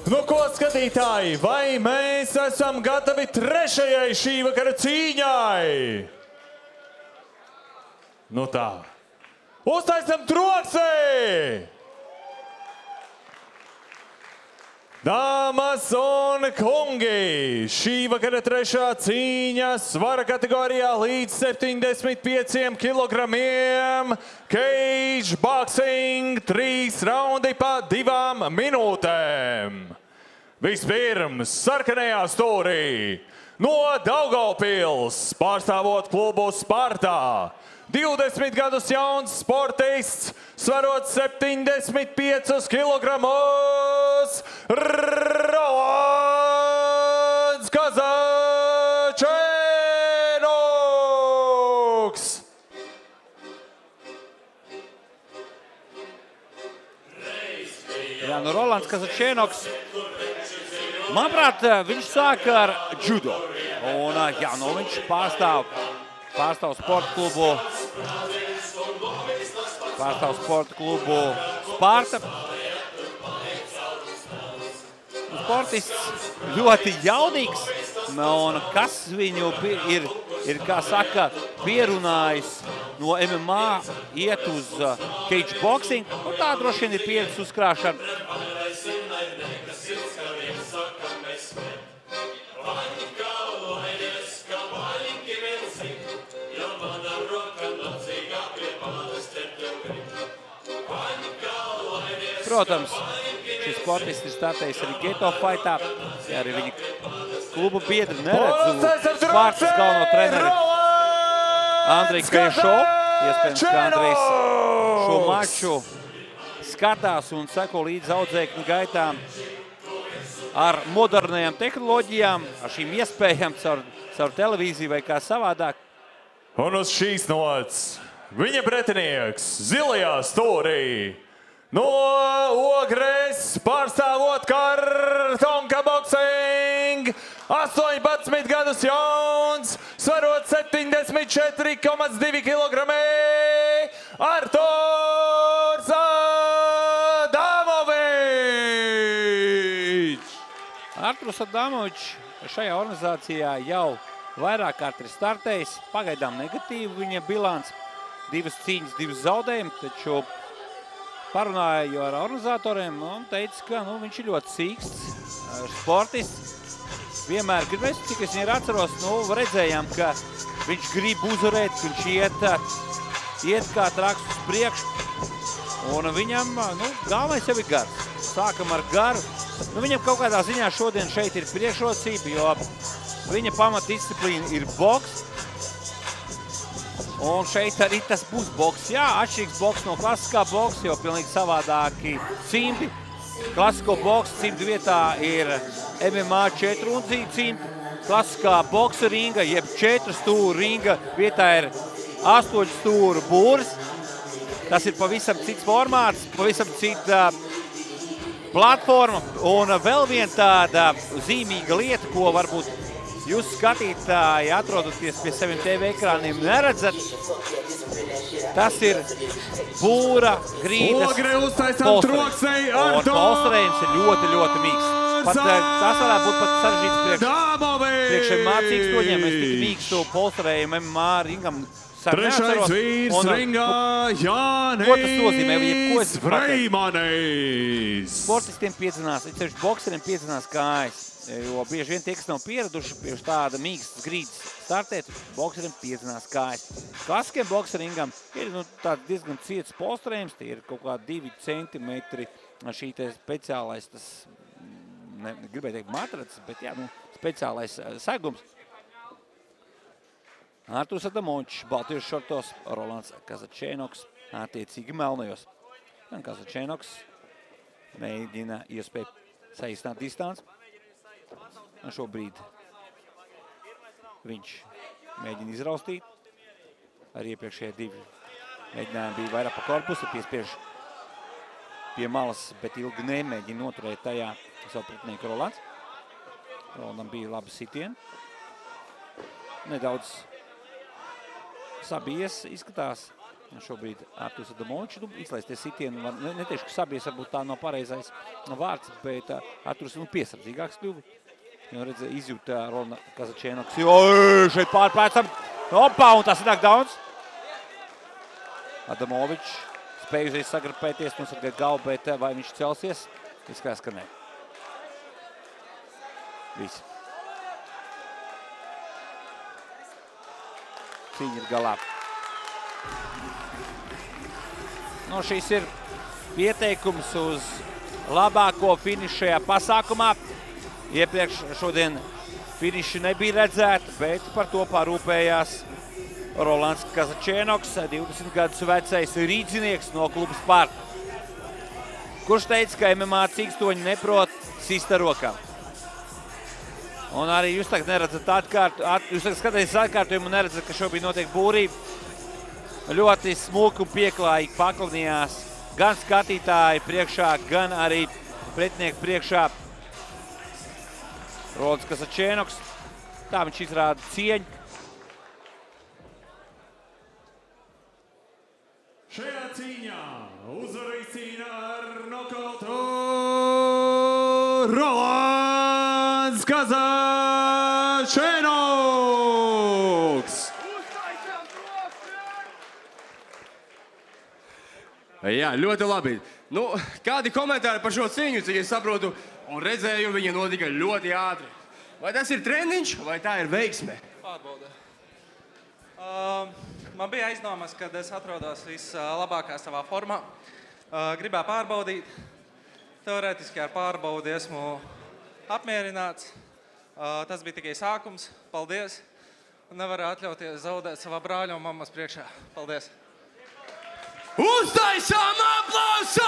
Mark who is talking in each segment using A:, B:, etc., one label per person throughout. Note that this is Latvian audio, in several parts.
A: Nu, ko skatītāji, vai mēs esam gatavi trešajai šī vakara cīņai? Nu tā. Uztaisam troksī! Dāmas un kungi, šī vakara trešā cīņa svara kategorijā līdz 75 kilogramiem. Cage boxing 3 raundi pa 2 minūtēm. Vispirms sarkanajā stūrī no Daugavpils, pārstāvot klubu Spartā. 20 gadus jauns sportists, svarot 75 kilogramus, Rolands Kazačenoks!
B: Jā, nu Rolands Kazačenoks, manuprāt, viņš sāka ar judo. Un, jā, nu viņš pārstāv sporta klubu Sparta. Sportists ļoti jaunīgs, un kas viņu ir, kā saka, pierunājis no MMA iet uz cage boxing, un tā droši vien ir pieredze uzkrāšana. Protams, šis sportists ir startējis arī Geto fightā, ja arī viņa klubu biedri neredzu Spartas galveno treneri Andriju Kaješo. Iespējams, ka Andrejs šo maču skatās un seko līdz audzēkņu gaitām ar modernajām tehnoloģijām, ar šīm iespējām caur televīziju vai kā savādāk.
A: Un uz šīs nots viņa pretinieks zilajā stūrī. No Ogres, pārstāvot Kartonka boxing, 18 gadus jauns, svarot 74,2 kilogrami, Arturs Adamovičs!
B: Arturs Adamovičs šajā organizācijā jau vairāk kārt ir startējis, pagaidām negatīvu viņa bilants, 2 cīņas, 2 zaudējumi, taču parunāju ar organizatoriem un teica, ka viņš ir ļoti sīksts sportists. Vienmēr gribēs, cik es viņu atceros, redzējām, ka viņš grib uzvarēt, viņš iet kā traks uz priekšu. Un viņam, galvenais jau ir gars. Sākam ar garu. Viņam kaut kādā ziņā šodien šeit ir priekšrocība, jo viņa pamatdisciplīna ir boks. Un šeit arī tas būs boks. Jā, atšķirīgs boks no klasiskā boks, jo pilnīgi savādāki cimdi. Klasisko boks cimdu vietā ir MMA 4-rundzīgu cimdi. Klasiskā boksa ringa, jeb 4 stūru ringa vietā ir 8 stūru būris. Tas ir pavisam cits formāts, pavisam cita platforma. Un vēl viena tāda zīmīga lieta, ko varbūt jūs skatītāji, atrodoties pie saviem TV ekrāniem, neredzat. Tas ir būra grīdas polsterējums. Un polsterējums ir ļoti, ļoti mīgs. Tas varētu būt pat sarežģīts priekš mācīgs toņiem. Mēs tik mīkstu polsterējumu MMA ringam.
A: Trešais vīrs ringā Jānis Freimanis.
B: Sportistiem piedzinās, ceļš bokseriem piedzinās kājas. Jo bieži vien tie, kas nav pieraduši pie tāda mīkstas grīdas startēt, bokseriem piedzinās kājas. Klasiskiem bokseringam ir tāds diezgan ciets polsterējums, tie ir kaut kā 2 centimetri šī te speciālais, tas, gribēju teikt matracis, bet jā, speciālais segums. Arturs Adamovičs, baltiešu šortos, Rolands Kazačenoks, attiecīgi melnajos. Kazačenoks mēģina iespēju saīstināt distanci. Un šobrīd viņš mēģina izraustīt. Arī iepriekšējie 2 mēģinājumi bija vairāk pa korpusu, piespiež pie malas, bet ilgi nemēģina noturēt tajā savu pretinieku Rolands. Rolandam bija labi sitieni. Nedaudz sabijies izskatās Šobrīd Arturs Adamovičs izlaisties sitienu. Netieši, ka sabies varbūt tā nav pareizais vārds, bet Arturs piesardzīgāks kļuva. Jo redz, izjūta Rolanda Kazačēnoks. Šeit pārpēcam. Opa, un tas ir daudz. Adamovičs spēja uzreiz sagrapēties, nosargāt galvu, bet vai viņš celsies? Izskatās, ka ne. Visi. Cīņa ir galā. Šis ir pieteikums uz labāko finišu šajā pasākumā. Iepriekš šodien finiši nebija redzēti, bet par to parūpējās Rolands Kazačēnoks, 20 gadus vecais rīdzinieks no kluba Sparta, kurš teica, ka MMA cīkstoņi neprot sist ar rokām. Un arī jūs tagad neredzat jūs tagad skatāties atkārtojumu un neredzat, ka šobrīd notiek būrība. Ļoti smuki un pieklājīgi paklanījās gan skatītāji priekšā, gan arī pretinieku priekšā Rolands Kazačēnoks. Tā viņš izrāda cieņu.
A: Šajā cīņā uzvarēja cīņā ar nokautu Rolands Kazačēnoks.
C: Jā, ļoti labi. Kādi komentāri par šo cīņu, cik es saprotu, un redzēju, viņa notika ļoti ātri. Vai tas ir treniņš, vai tā ir veiksme?
D: Pārbaude. Man bija aizdomas, kad es atrodos vislabākā savā formā. Gribēju pārbaudīt. Teorētiski ar pārbaudi esmu apmierināts. Tas bija tikai sākums. Paldies. Nevaru atļauties zaudēt savā brāļa un mammas priekšā. Paldies.
C: Uztaisām aplausos!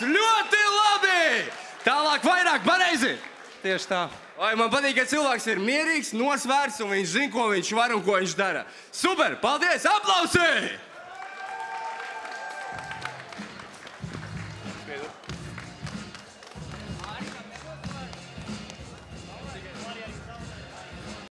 C: Ļoti labi! Tālāk vairāk pareizi!
D: Tieši tā.
C: Vai man patīk, ka cilvēks ir mierīgs, nosvērts un viņš zina, ko viņš var un ko viņš dara. Super! Paldies! Aplausi!